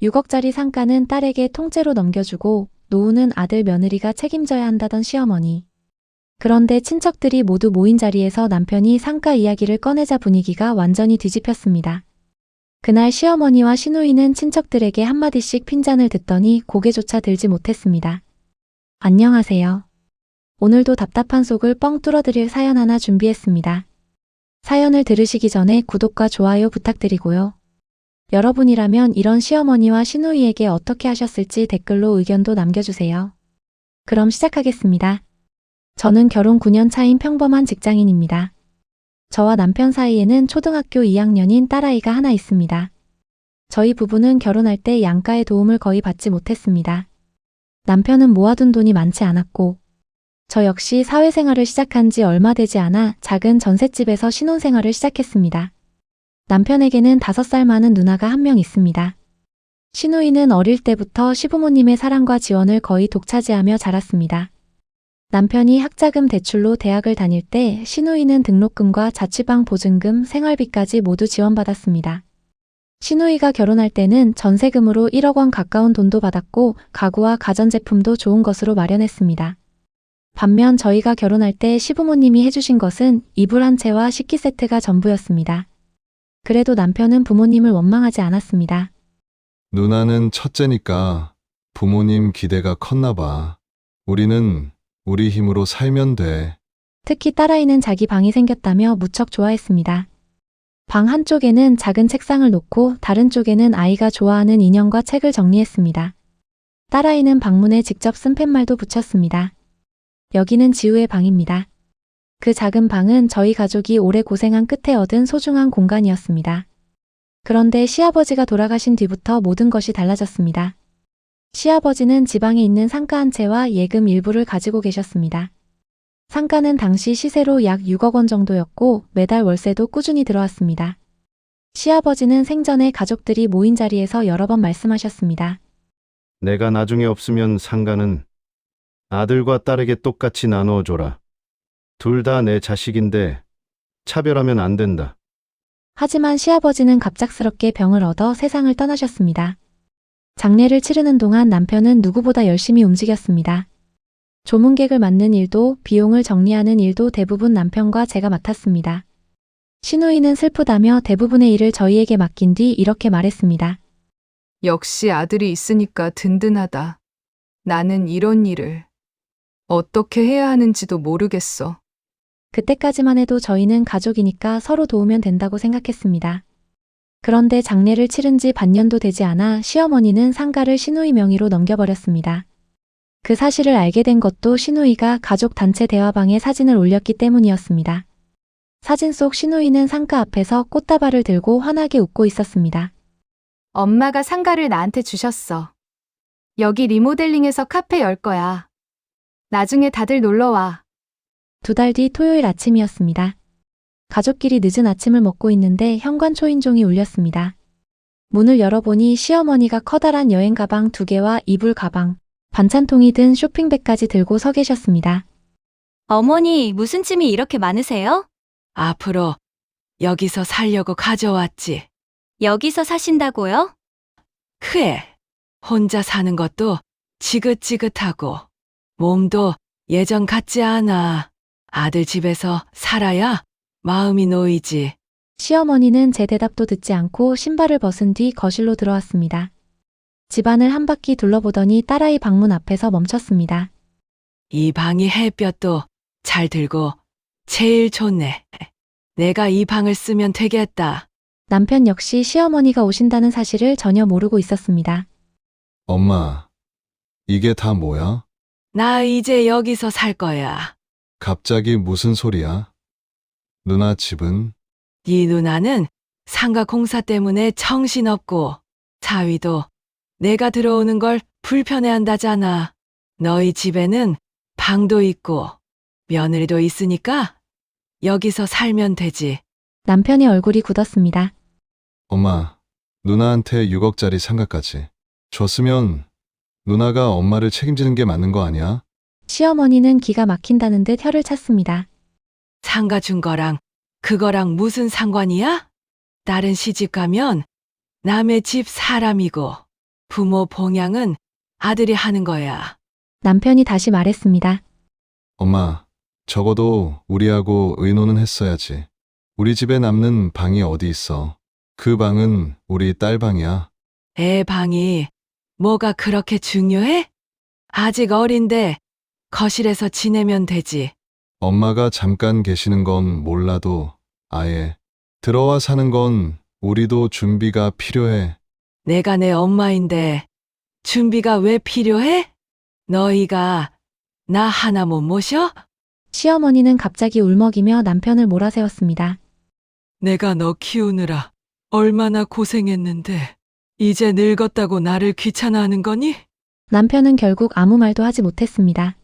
6억짜리 상가는 딸에게 통째로 넘겨주고 노후는 아들 며느리가 책임져야 한다던 시어머니. 그런데 친척들이 모두 모인 자리에서 남편이 상가 이야기를 꺼내자 분위기가 완전히 뒤집혔습니다. 그날 시어머니와 시누이는 친척들에게 한마디씩 핀잔을 듣더니 고개조차 들지 못했습니다. 안녕하세요. 오늘도 답답한 속을 뻥 뚫어드릴 사연 하나 준비했습니다. 사연을 들으시기 전에 구독과 좋아요 부탁드리고요. 여러분이라면 이런 시어머니와 시누이에게 어떻게 하셨을지 댓글로 의견도 남겨주세요. 그럼 시작하겠습니다. 저는 결혼 9년 차인 평범한 직장인입니다. 저와 남편 사이에는 초등학교 2학년인 딸아이가 하나 있습니다. 저희 부부는 결혼할 때 양가의 도움을 거의 받지 못했습니다. 남편은 모아둔 돈이 많지 않았고 저 역시 사회생활을 시작한 지 얼마 되지 않아 작은 전셋집에서 신혼생활을 시작했습니다. 남편에게는 5살 많은 누나가 한 명 있습니다. 시누이는 어릴 때부터 시부모님의 사랑과 지원을 거의 독차지하며 자랐습니다. 남편이 학자금 대출로 대학을 다닐 때 시누이는 등록금과 자취방 보증금, 생활비까지 모두 지원받았습니다. 시누이가 결혼할 때는 전세금으로 1억 원 가까운 돈도 받았고 가구와 가전제품도 좋은 것으로 마련했습니다. 반면 저희가 결혼할 때 시부모님이 해주신 것은 이불 한 채와 식기 세트가 전부였습니다. 그래도 남편은 부모님을 원망하지 않았습니다. 누나는 첫째니까 부모님 기대가 컸나 봐. 우리는 우리 힘으로 살면 돼. 특히 딸아이는 자기 방이 생겼다며 무척 좋아했습니다. 방 한쪽에는 작은 책상을 놓고 다른 쪽에는 아이가 좋아하는 인형과 책을 정리했습니다. 딸아이는 방문에 직접 쓴 팻말도 붙였습니다. 여기는 지우의 방입니다. 그 작은 방은 저희 가족이 오래 고생한 끝에 얻은 소중한 공간이었습니다. 그런데 시아버지가 돌아가신 뒤부터 모든 것이 달라졌습니다. 시아버지는 지방에 있는 상가 한 채와 예금 일부를 가지고 계셨습니다. 상가는 당시 시세로 약 6억 원 정도였고 매달 월세도 꾸준히 들어왔습니다. 시아버지는 생전에 가족들이 모인 자리에서 여러 번 말씀하셨습니다. 내가 나중에 없으면 상가는 아들과 딸에게 똑같이 나누어줘라. 둘 다 내 자식인데 차별하면 안 된다. 하지만 시아버지는 갑작스럽게 병을 얻어 세상을 떠나셨습니다. 장례를 치르는 동안 남편은 누구보다 열심히 움직였습니다. 조문객을 맞는 일도 비용을 정리하는 일도 대부분 남편과 제가 맡았습니다. 시누이는 슬프다며 대부분의 일을 저희에게 맡긴 뒤 이렇게 말했습니다. 역시 아들이 있으니까 든든하다. 나는 이런 일을 어떻게 해야 하는지도 모르겠어. 그때까지만 해도 저희는 가족이니까 서로 도우면 된다고 생각했습니다. 그런데 장례를 치른 지 반년도 되지 않아 시어머니는 상가를 시누이 명의로 넘겨버렸습니다. 그 사실을 알게 된 것도 시누이가 가족 단체 대화방에 사진을 올렸기 때문이었습니다. 사진 속 시누이는 상가 앞에서 꽃다발을 들고 환하게 웃고 있었습니다. 엄마가 상가를 나한테 주셨어. 여기 리모델링해서 카페 열 거야. 나중에 다들 놀러와. 2달 뒤 토요일 아침이었습니다. 가족끼리 늦은 아침을 먹고 있는데 현관 초인종이 울렸습니다. 문을 열어보니 시어머니가 커다란 여행 가방 2개와 이불 가방, 반찬통이 든 쇼핑백까지 들고 서 계셨습니다. 어머니, 무슨 짐이 이렇게 많으세요? 앞으로 여기서 살려고 가져왔지. 여기서 사신다고요? 그래, 혼자 사는 것도 지긋지긋하고 몸도 예전 같지 않아. 아들 집에서 살아야 마음이 놓이지. 시어머니는 제 대답도 듣지 않고 신발을 벗은 뒤 거실로 들어왔습니다. 집안을 한 바퀴 둘러보더니 딸아이 방문 앞에서 멈췄습니다. 이 방이 햇볕도 잘 들고 제일 좋네. 내가 이 방을 쓰면 되겠다. 남편 역시 시어머니가 오신다는 사실을 전혀 모르고 있었습니다. 엄마, 이게 다 뭐야? 나 이제 여기서 살 거야. 갑자기 무슨 소리야? 누나 집은? 네 누나는 상가 공사 때문에 정신없고 사위도 내가 들어오는 걸 불편해한다잖아. 너희 집에는 방도 있고 며느리도 있으니까 여기서 살면 되지. 남편의 얼굴이 굳었습니다. 엄마, 누나한테 6억짜리 상가까지 줬으면 누나가 엄마를 책임지는 게 맞는 거 아니야? 시어머니는 기가 막힌다는 듯 혀를 찼습니다. 상가 준 거랑 그거랑 무슨 상관이야? 다른 시집 가면 남의 집 사람이고 부모 봉양은 아들이 하는 거야. 남편이 다시 말했습니다. 엄마, 적어도 우리하고 의논은 했어야지. 우리 집에 남는 방이 어디 있어? 그 방은 우리 딸 방이야. 애 방이 뭐가 그렇게 중요해? 아직 어린데 거실에서 지내면 되지. 엄마가 잠깐 계시는 건 몰라도 아예 들어와 사는 건 우리도 준비가 필요해. 내가 내 엄마인데 준비가 왜 필요해? 너희가 나 하나 못 모셔? 시어머니는 갑자기 울먹이며 남편을 몰아세웠습니다. 내가 너 키우느라 얼마나 고생했는데 이제 늙었다고 나를 귀찮아하는 거니? 남편은 결국 아무 말도 하지 못했습니다.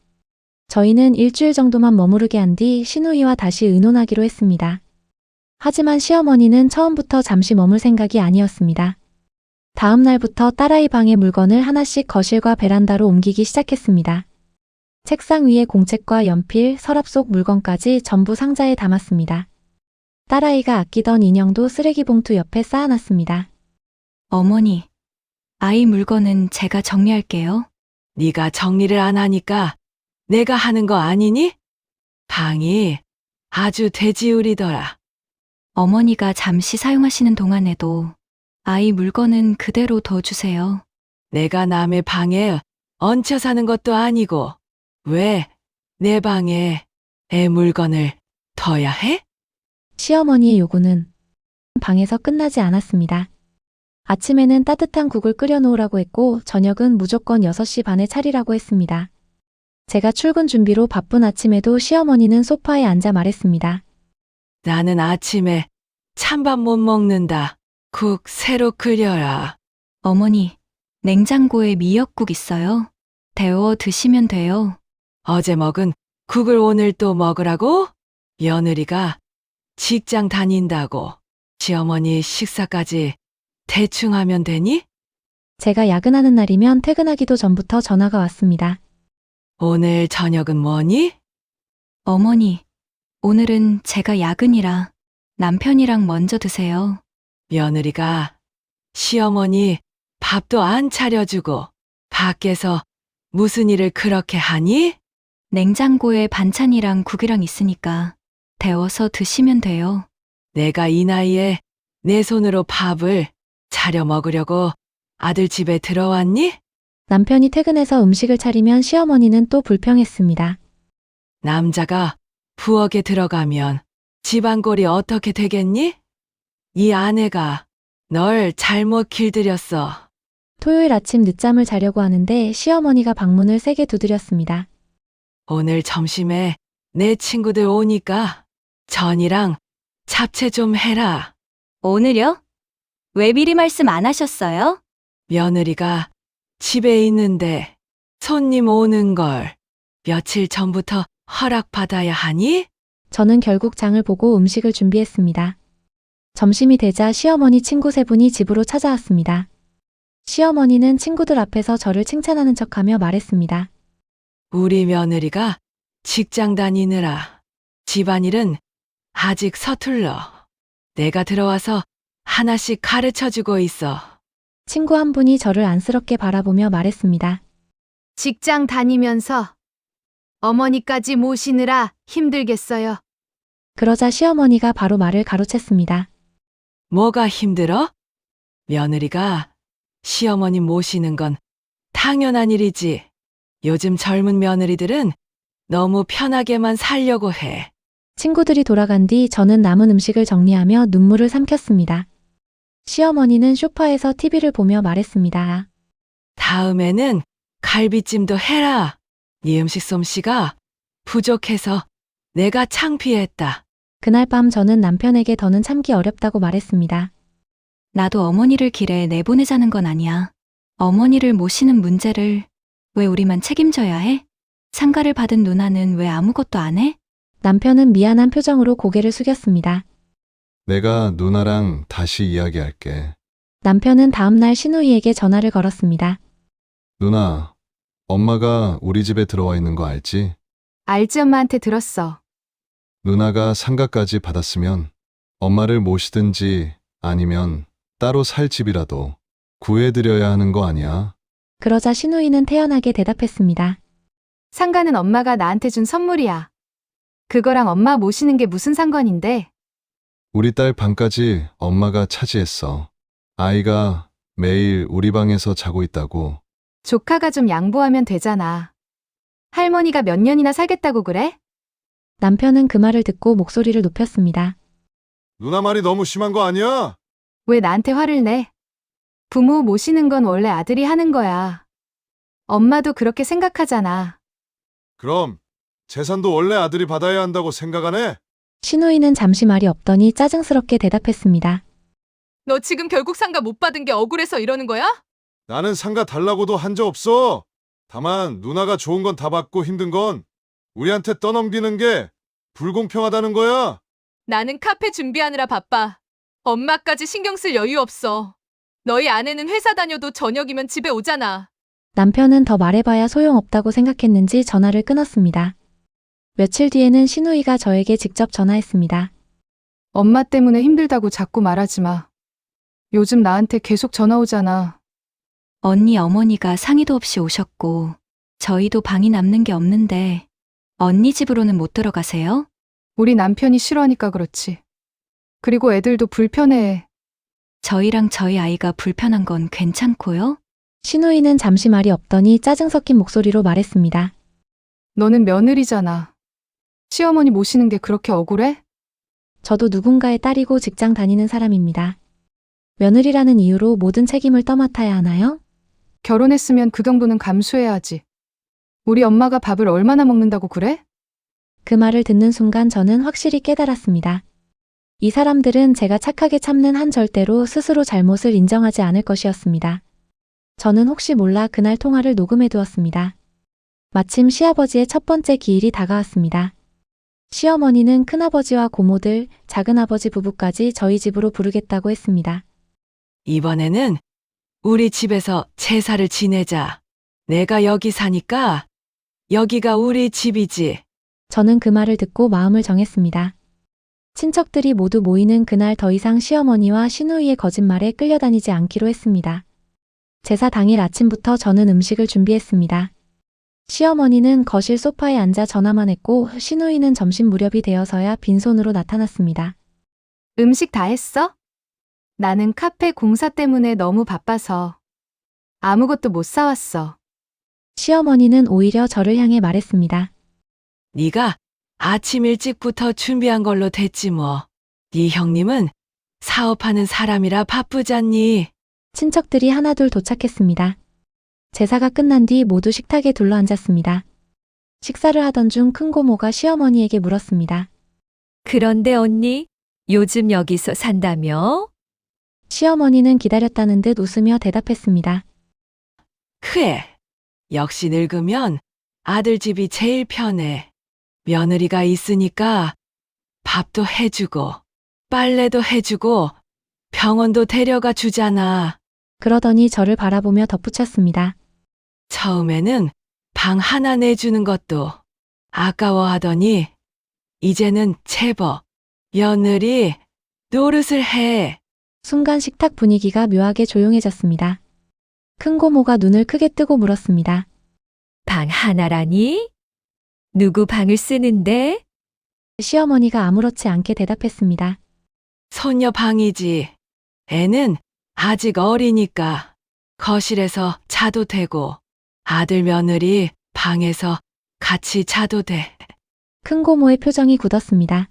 저희는 일주일 정도만 머무르게 한 뒤 시누이와 다시 의논하기로 했습니다. 하지만 시어머니는 처음부터 잠시 머물 생각이 아니었습니다. 다음 날부터 딸아이 방의 물건을 하나씩 거실과 베란다로 옮기기 시작했습니다. 책상 위에 공책과 연필, 서랍 속 물건까지 전부 상자에 담았습니다. 딸아이가 아끼던 인형도 쓰레기 봉투 옆에 쌓아놨습니다. 어머니, 아이 물건은 제가 정리할게요. 네가 정리를 안 하니까 내가 하는 거 아니니? 방이 아주 돼지우리더라. 어머니가 잠시 사용하시는 동안에도 아이 물건은 그대로 둬주세요. 내가 남의 방에 얹혀 사는 것도 아니고 왜 내 방에 애 물건을 둬야 해? 시어머니의 요구는 방에서 끝나지 않았습니다. 아침에는 따뜻한 국을 끓여 놓으라고 했고 저녁은 무조건 6시 반에 차리라고 했습니다. 제가 출근 준비로 바쁜 아침에도 시어머니는 소파에 앉아 말했습니다. 나는 아침에 찬밥 못 먹는다. 국 새로 끓여라. 어머니, 냉장고에 미역국 있어요. 데워 드시면 돼요. 어제 먹은 국을 오늘 또 먹으라고? 며느리가 직장 다닌다고 시어머니 식사까지 대충 하면 되니? 제가 야근하는 날이면 퇴근하기도 전부터 전화가 왔습니다. 오늘 저녁은 뭐니? 어머니, 오늘은 제가 야근이라 남편이랑 먼저 드세요. 며느리가 시어머니 밥도 안 차려주고 밖에서 무슨 일을 그렇게 하니? 냉장고에 반찬이랑 국이랑 있으니까 데워서 드시면 돼요. 내가 이 나이에 내 손으로 밥을 차려 먹으려고 아들 집에 들어왔니? 남편이 퇴근해서 음식을 차리면 시어머니는 또 불평했습니다. 남자가 부엌에 들어가면 집안꼴이 어떻게 되겠니? 이 아내가 널 잘못 길들였어. 토요일 아침 늦잠을 자려고 하는데 시어머니가 방문을 세게 두드렸습니다. 오늘 점심에 내 친구들 오니까 전이랑 잡채 좀 해라. 오늘요? 왜 미리 말씀 안 하셨어요? 며느리가 집에 있는데 손님 오는 걸 며칠 전부터 허락받아야 하니? 저는 결국 장을 보고 음식을 준비했습니다. 점심이 되자 시어머니 친구 3분이 집으로 찾아왔습니다. 시어머니는 친구들 앞에서 저를 칭찬하는 척하며 말했습니다. 우리 며느리가 직장 다니느라 집안일은 아직 서툴러. 내가 들어와서 하나씩 가르쳐주고 있어. 친구 한 분이 저를 안쓰럽게 바라보며 말했습니다. 직장 다니면서 어머니까지 모시느라 힘들겠어요. 그러자 시어머니가 바로 말을 가로챘습니다. 뭐가 힘들어? 며느리가 시어머니 모시는 건 당연한 일이지. 요즘 젊은 며느리들은 너무 편하게만 살려고 해. 친구들이 돌아간 뒤 저는 남은 음식을 정리하며 눈물을 삼켰습니다. 시어머니는 소파에서 TV를 보며 말했습니다. 다음에는 갈비찜도 해라. 네 음식 솜씨가 부족해서 내가 창피했다. 그날 밤 저는 남편에게 더는 참기 어렵다고 말했습니다. 나도 어머니를 길에 내보내자는 건 아니야. 어머니를 모시는 문제를 왜 우리만 책임져야 해? 상가를 받은 누나는 왜 아무것도 안 해? 남편은 미안한 표정으로 고개를 숙였습니다. 내가 누나랑 다시 이야기할게. 남편은 다음날 시누이에게 전화를 걸었습니다. 누나, 엄마가 우리 집에 들어와 있는 거 알지? 알지 엄마한테 들었어. 누나가 상가까지 받았으면 엄마를 모시든지 아니면 따로 살 집이라도 구해드려야 하는 거 아니야? 그러자 신우이는 태연하게 대답했습니다. 상가는 엄마가 나한테 준 선물이야. 그거랑 엄마 모시는 게 무슨 상관인데? 우리 딸 방까지 엄마가 차지했어. 아이가 매일 우리 방에서 자고 있다고. 조카가 좀 양보하면 되잖아. 할머니가 몇 년이나 살겠다고 그래? 남편은 그 말을 듣고 목소리를 높였습니다. 누나 말이 너무 심한 거 아니야? 왜 나한테 화를 내? 부모 모시는 건 원래 아들이 하는 거야. 엄마도 그렇게 생각하잖아. 그럼 재산도 원래 아들이 받아야 한다고 생각하네? 신우이는 잠시 말이 없더니 짜증스럽게 대답했습니다. 너 지금 결국 상가 못 받은 게 억울해서 이러는 거야? 나는 상가 달라고도 한 적 없어. 다만 누나가 좋은 건 다 받고 힘든 건 우리한테 떠넘기는 게 불공평하다는 거야. 나는 카페 준비하느라 바빠. 엄마까지 신경 쓸 여유 없어. 너희 아내는 회사 다녀도 저녁이면 집에 오잖아. 남편은 더 말해봐야 소용없다고 생각했는지 전화를 끊었습니다. 며칠 뒤에는 신우이가 저에게 직접 전화했습니다. 엄마 때문에 힘들다고 자꾸 말하지 마. 요즘 나한테 계속 전화 오잖아. 언니 어머니가 상의도 없이 오셨고 저희도 방이 남는 게 없는데 언니 집으로는 못 들어가세요? 우리 남편이 싫어하니까 그렇지. 그리고 애들도 불편해해. 저희랑 저희 아이가 불편한 건 괜찮고요? 신우이는 잠시 말이 없더니 짜증 섞인 목소리로 말했습니다. 너는 며느리잖아. 시어머니 모시는 게 그렇게 억울해? 저도 누군가의 딸이고 직장 다니는 사람입니다. 며느리라는 이유로 모든 책임을 떠맡아야 하나요? 결혼했으면 그 정도는 감수해야지. 우리 엄마가 밥을 얼마나 먹는다고 그래? 그 말을 듣는 순간 저는 확실히 깨달았습니다. 이 사람들은 제가 착하게 참는 한 절대로 스스로 잘못을 인정하지 않을 것이었습니다. 저는 혹시 몰라 그날 통화를 녹음해 두었습니다. 마침 시아버지의 첫 번째 기일이 다가왔습니다. 시어머니는 큰아버지와 고모들, 작은아버지 부부까지 저희 집으로 부르겠다고 했습니다. 이번에는 우리 집에서 제사를 지내자. 내가 여기 사니까 여기가 우리 집이지. 저는 그 말을 듣고 마음을 정했습니다. 친척들이 모두 모이는 그날 더 이상 시어머니와 신우이의 거짓말에 끌려다니지 않기로 했습니다. 제사 당일 아침부터 저는 음식을 준비했습니다. 시어머니는 거실 소파에 앉아 전화만 했고 신우이는 점심 무렵이 되어서야 빈손으로 나타났습니다. 음식 다 했어? 나는 카페 공사 때문에 너무 바빠서 아무것도 못 사왔어. 시어머니는 오히려 저를 향해 말했습니다. 네가 아침 일찍부터 준비한 걸로 됐지 뭐. 네 형님은 사업하는 사람이라 바쁘잖니. 친척들이 하나둘 도착했습니다. 제사가 끝난 뒤 모두 식탁에 둘러앉았습니다. 식사를 하던 중 큰고모가 시어머니에게 물었습니다. 그런데 언니, 요즘 여기서 산다며? 시어머니는 기다렸다는 듯 웃으며 대답했습니다. 그래. 역시 늙으면 아들 집이 제일 편해. 며느리가 있으니까 밥도 해주고 빨래도 해주고 병원도 데려가 주잖아. 그러더니 저를 바라보며 덧붙였습니다. 처음에는 방 하나 내주는 것도 아까워하더니 이제는 제법 며느리 노릇을 해. 순간 식탁 분위기가 묘하게 조용해졌습니다. 큰고모가 눈을 크게 뜨고 물었습니다. 방 하나라니? 누구 방을 쓰는데? 시어머니가 아무렇지 않게 대답했습니다. 손녀 방이지. 애는 아직 어리니까 거실에서 자도 되고 아들 며느리 방에서 같이 자도 돼. 큰고모의 표정이 굳었습니다.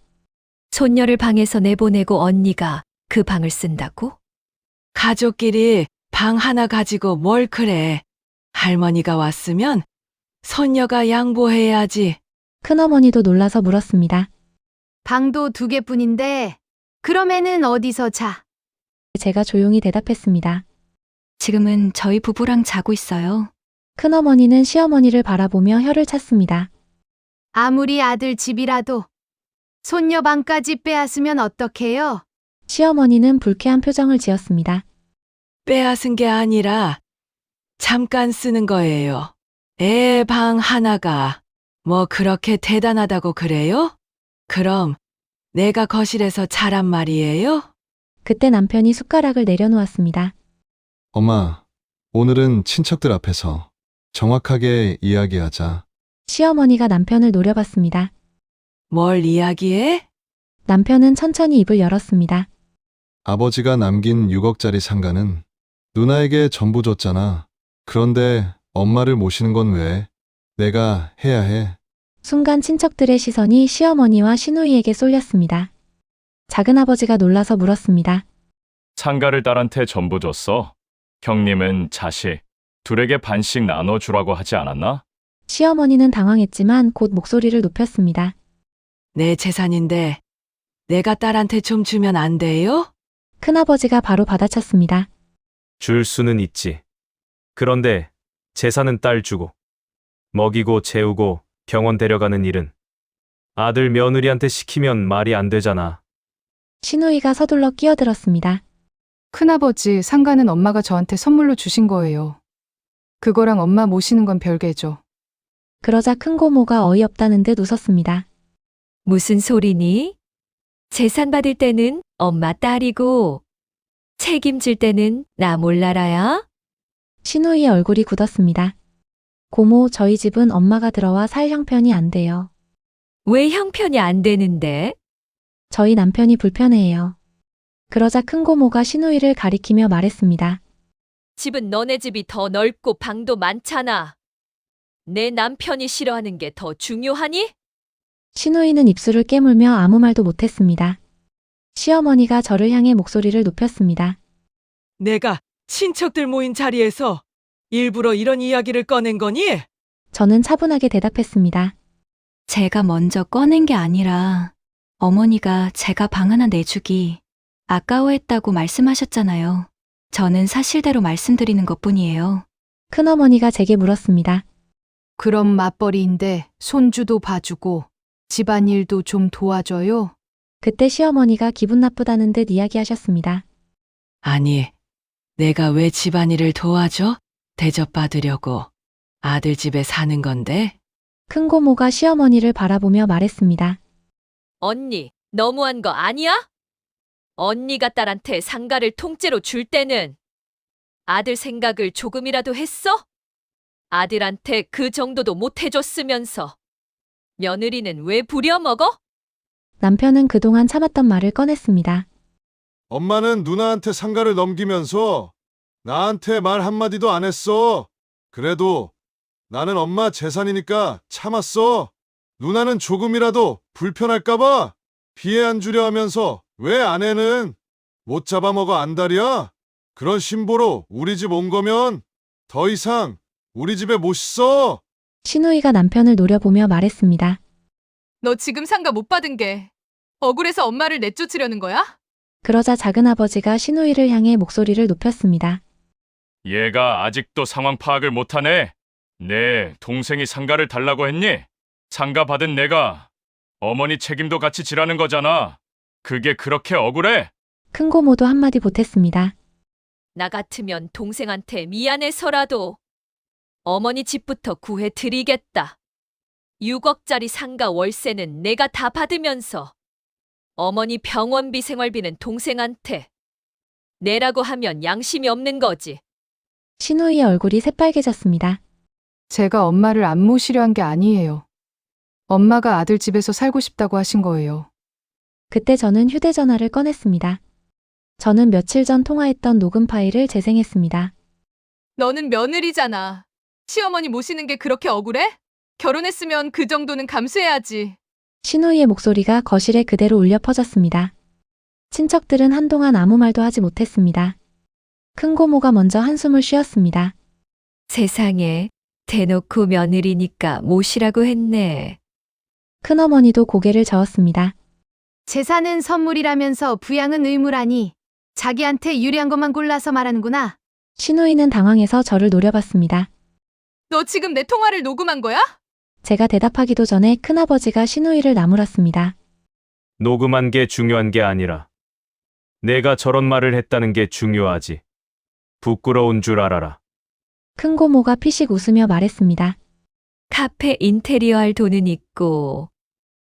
손녀를 방에서 내보내고 언니가 그 방을 쓴다고? 가족끼리 방 하나 가지고 뭘 그래. 할머니가 왔으면 손녀가 양보해야지. 큰어머니도 놀라서 물었습니다. 방도 2개뿐인데 그럼 애는 어디서 자? 제가 조용히 대답했습니다. 지금은 저희 부부랑 자고 있어요. 큰어머니는 시어머니를 바라보며 혀를 찼습니다. 아무리 아들 집이라도 손녀 방까지 빼앗으면 어떡해요? 시어머니는 불쾌한 표정을 지었습니다. 빼앗은 게 아니라 잠깐 쓰는 거예요. 애 방 하나가 뭐 그렇게 대단하다고 그래요? 그럼 내가 거실에서 자란 말이에요? 그때 남편이 숟가락을 내려놓았습니다. 엄마, 오늘은 친척들 앞에서 정확하게 이야기하자. 시어머니가 남편을 노려봤습니다. 뭘 이야기해? 남편은 천천히 입을 열었습니다. 아버지가 남긴 6억짜리 상가는 누나에게 전부 줬잖아. 그런데 엄마를 모시는 건 왜? 내가 해야 해. 순간 친척들의 시선이 시어머니와 시누이에게 쏠렸습니다. 작은아버지가 놀라서 물었습니다. 상가를 딸한테 전부 줬어. 형님은 자식 둘에게 반씩 나눠주라고 하지 않았나? 시어머니는 당황했지만 곧 목소리를 높였습니다. 내 재산인데 내가 딸한테 좀 주면 안 돼요? 큰아버지가 바로 받아쳤습니다. 줄 수는 있지. 그런데 재산은 딸 주고 먹이고 재우고 병원 데려가는 일은 아들 며느리한테 시키면 말이 안 되잖아. 시누이가 서둘러 끼어들었습니다. 큰아버지, 상가는 엄마가 저한테 선물로 주신 거예요. 그거랑 엄마 모시는 건 별개죠. 그러자 큰 고모가 어이없다는 듯 웃었습니다. 무슨 소리니? 재산 받을 때는 엄마 딸이고 책임질 때는 나 몰라라야? 시누이의 얼굴이 굳었습니다. 고모, 저희 집은 엄마가 들어와 살 형편이 안 돼요. 왜 형편이 안 되는데? 저희 남편이 불편해해요. 그러자 큰 고모가 시누이를 가리키며 말했습니다. 집은 너네 집이 더 넓고 방도 많잖아. 내 남편이 싫어하는 게 더 중요하니? 시누이는 입술을 깨물며 아무 말도 못했습니다. 시어머니가 저를 향해 목소리를 높였습니다. 내가 친척들 모인 자리에서 일부러 이런 이야기를 꺼낸 거니? 저는 차분하게 대답했습니다. 제가 먼저 꺼낸 게 아니라 어머니가 제가 방 하나 내주기 아까워했다고 말씀하셨잖아요. 저는 사실대로 말씀드리는 것뿐이에요. 큰어머니가 제게 물었습니다. 그럼 맞벌이인데 손주도 봐주고 집안일도 좀 도와줘요? 그때 시어머니가 기분 나쁘다는 듯 이야기하셨습니다. 아니, 내가 왜 집안일을 도와줘? 대접받으려고 아들 집에 사는 건데? 큰 고모가 시어머니를 바라보며 말했습니다. 언니, 너무한 거 아니야? 언니가 딸한테 상가를 통째로 줄 때는 아들 생각을 조금이라도 했어? 아들한테 그 정도도 못 해줬으면서 며느리는 왜 부려먹어? 남편은 그동안 참았던 말을 꺼냈습니다. 엄마는 누나한테 상가를 넘기면서 나한테 말 한마디도 안 했어. 그래도 나는 엄마 재산이니까 참았어. 누나는 조금이라도 불편할까봐 피해 안 주려 하면서 왜 아내는 못 잡아먹어 안달이야? 그런 심보로 우리 집 온 거면 더 이상 우리 집에 못 있어. 시누이가 남편을 노려보며 말했습니다. 너 지금 상가 못 받은 게 억울해서 엄마를 내쫓으려는 거야? 그러자 작은아버지가 시누이를 향해 목소리를 높였습니다. 얘가 아직도 상황 파악을 못하네. 내 동생이 상가를 달라고 했니? 상가 받은 내가 어머니 책임도 같이 지라는 거잖아. 그게 그렇게 억울해? 큰 고모도 한마디 보탰습니다. 나 같으면 동생한테 미안해서라도 어머니 집부터 구해드리겠다. 6억짜리 상가 월세는 내가 다 받으면서 어머니 병원비 생활비는 동생한테 내라고 하면 양심이 없는 거지. 시누이의 얼굴이 새빨개졌습니다. 제가 엄마를 안 모시려 한 게 아니에요. 엄마가 아들 집에서 살고 싶다고 하신 거예요. 그때 저는 휴대전화를 꺼냈습니다. 저는 며칠 전 통화했던 녹음 파일을 재생했습니다. 너는 며느리잖아. 시어머니 모시는 게 그렇게 억울해? 결혼했으면 그 정도는 감수해야지. 시누이의 목소리가 거실에 그대로 울려 퍼졌습니다. 친척들은 한동안 아무 말도 하지 못했습니다. 큰 고모가 먼저 한숨을 쉬었습니다. 세상에, 대놓고 며느리니까 모시라고 했네. 큰어머니도 고개를 저었습니다. 재산은 선물이라면서 부양은 의무라니 자기한테 유리한 것만 골라서 말하는구나. 시누이는 당황해서 저를 노려봤습니다. 너 지금 내 통화를 녹음한 거야? 제가 대답하기도 전에 큰아버지가 시누이를 나무랐습니다. 녹음한 게 중요한 게 아니라 내가 저런 말을 했다는 게 중요하지. 부끄러운 줄 알아라. 큰 고모가 피식 웃으며 말했습니다. 카페 인테리어 할 돈은 있고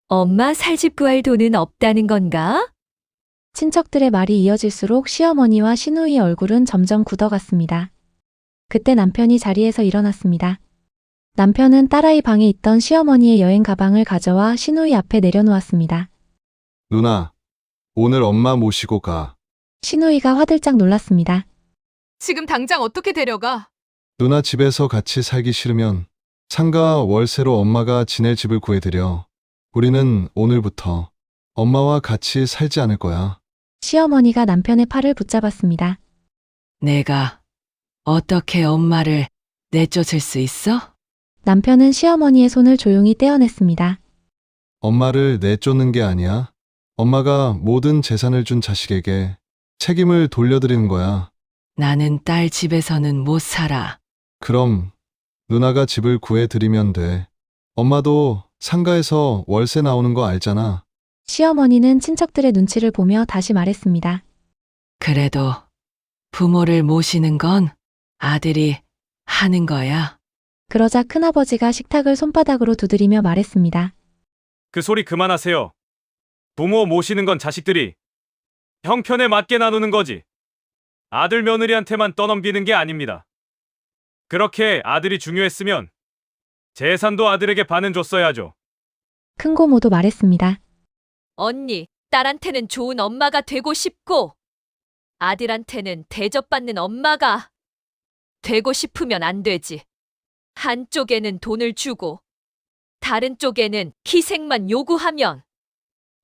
엄마 살집 구할 돈은 없다는 건가? 친척들의 말이 이어질수록 시어머니와 시누이의 얼굴은 점점 굳어갔습니다. 그때 남편이 자리에서 일어났습니다. 남편은 딸아이 방에 있던 시어머니의 여행 가방을 가져와 시누이 앞에 내려놓았습니다. 누나, 오늘 엄마 모시고 가. 시누이가 화들짝 놀랐습니다. 지금 당장 어떻게 데려가? 누나 집에서 같이 살기 싫으면 상가 월세로 엄마가 지낼 집을 구해드려. 우리는 오늘부터 엄마와 같이 살지 않을 거야. 시어머니가 남편의 팔을 붙잡았습니다. 내가 어떻게 엄마를 내쫓을 수 있어? 남편은 시어머니의 손을 조용히 떼어냈습니다. 엄마를 내쫓는 게 아니야. 엄마가 모든 재산을 준 자식에게 책임을 돌려드리는 거야. 나는 딸 집에서는 못 살아. 그럼 누나가 집을 구해드리면 돼. 엄마도 상가에서 월세 나오는 거 알잖아. 시어머니는 친척들의 눈치를 보며 다시 말했습니다. 그래도 부모를 모시는 건 아들이 하는 거야. 그러자 큰아버지가 식탁을 손바닥으로 두드리며 말했습니다. 그 소리 그만하세요. 부모 모시는 건 자식들이 형편에 맞게 나누는 거지. 아들 며느리한테만 떠넘기는 게 아닙니다. 그렇게 아들이 중요했으면 재산도 아들에게 반은 줬어야죠. 큰고모도 말했습니다. 언니, 딸한테는 좋은 엄마가 되고 싶고 아들한테는 대접받는 엄마가 되고 싶으면 안 되지. 한쪽에는 돈을 주고 다른 쪽에는 희생만 요구하면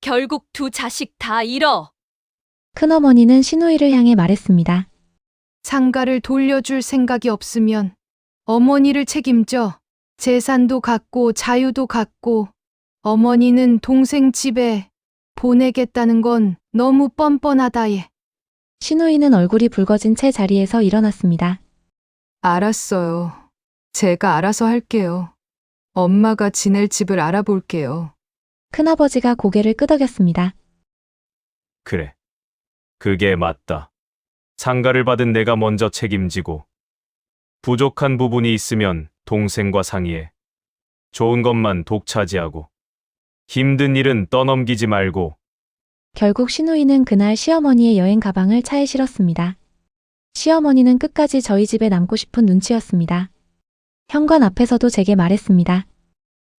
결국 두 자식 다 잃어. 큰어머니는 시누이를 향해 말했습니다. 상가를 돌려줄 생각이 없으면 어머니를 책임져. 재산도 갖고 자유도 갖고 어머니는 동생 집에 보내겠다는 건 너무 뻔뻔하다 얘. 시누이는 얼굴이 붉어진 채 자리에서 일어났습니다. 알았어요. 제가 알아서 할게요. 엄마가 지낼 집을 알아볼게요. 큰아버지가 고개를 끄덕였습니다. 그래. 그게 맞다. 상가를 받은 내가 먼저 책임지고 부족한 부분이 있으면 동생과 상의해. 좋은 것만 독차지하고 힘든 일은 떠넘기지 말고. 결국 시누이는 그날 시어머니의 여행 가방을 차에 실었습니다. 시어머니는 끝까지 저희 집에 남고 싶은 눈치였습니다. 현관 앞에서도 제게 말했습니다.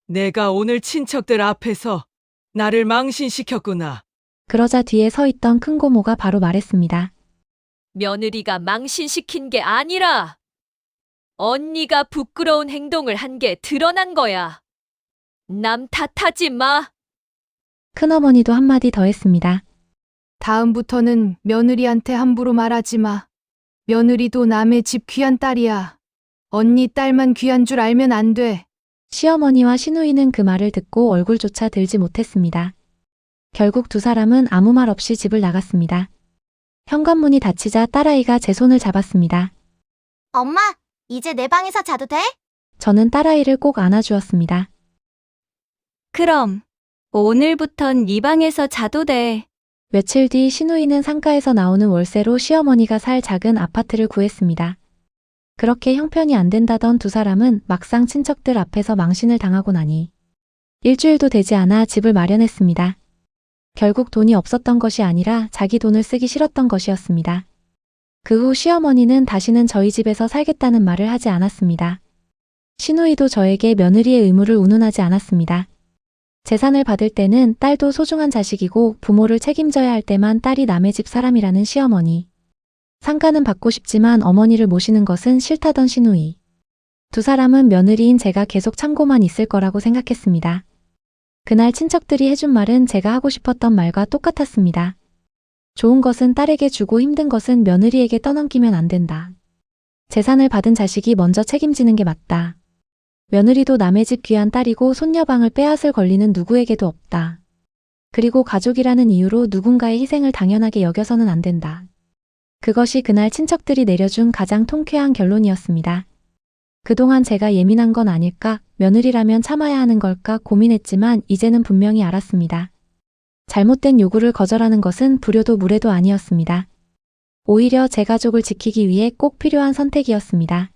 내가 오늘 친척들 앞에서 나를 망신시켰구나. 그러자 뒤에 서 있던 큰고모가 바로 말했습니다. 며느리가 망신시킨 게 아니라 언니가 부끄러운 행동을 한 게 드러난 거야. 남 탓하지 마. 큰어머니도 한마디 더 했습니다. 다음부터는 며느리한테 함부로 말하지 마. 며느리도 남의 집 귀한 딸이야. 언니 딸만 귀한 줄 알면 안 돼. 시어머니와 시누이는 그 말을 듣고 얼굴조차 들지 못했습니다. 결국 두 사람은 아무 말 없이 집을 나갔습니다. 현관문이 닫히자 딸아이가 제 손을 잡았습니다. 엄마, 이제 내 방에서 자도 돼? 저는 딸아이를 꼭 안아주었습니다. 그럼 오늘부턴 이 방에서 자도 돼. 며칠 뒤 시누이는 상가에서 나오는 월세로 시어머니가 살 작은 아파트를 구했습니다. 그렇게 형편이 안 된다던 두 사람은 막상 친척들 앞에서 망신을 당하고 나니 일주일도 되지 않아 집을 마련했습니다. 결국 돈이 없었던 것이 아니라 자기 돈을 쓰기 싫었던 것이었습니다. 그 후 시어머니는 다시는 저희 집에서 살겠다는 말을 하지 않았습니다. 시누이도 저에게 며느리의 의무를 운운하지 않았습니다. 재산을 받을 때는 딸도 소중한 자식이고 부모를 책임져야 할 때만 딸이 남의 집 사람이라는 시어머니. 상가는 받고 싶지만 어머니를 모시는 것은 싫다던 시누이. 두 사람은 며느리인 제가 계속 참고만 있을 거라고 생각했습니다. 그날 친척들이 해준 말은 제가 하고 싶었던 말과 똑같았습니다. 좋은 것은 딸에게 주고 힘든 것은 며느리에게 떠넘기면 안 된다. 재산을 받은 자식이 먼저 책임지는 게 맞다. 며느리도 남의 집 귀한 딸이고 손녀방을 빼앗을 권리는 누구에게도 없다. 그리고 가족이라는 이유로 누군가의 희생을 당연하게 여겨서는 안 된다. 그것이 그날 친척들이 내려준 가장 통쾌한 결론이었습니다. 그동안 제가 예민한 건 아닐까, 며느리라면 참아야 하는 걸까 고민했지만 이제는 분명히 알았습니다. 잘못된 요구를 거절하는 것은 불효도 무례도 아니었습니다. 오히려 제 가족을 지키기 위해 꼭 필요한 선택이었습니다.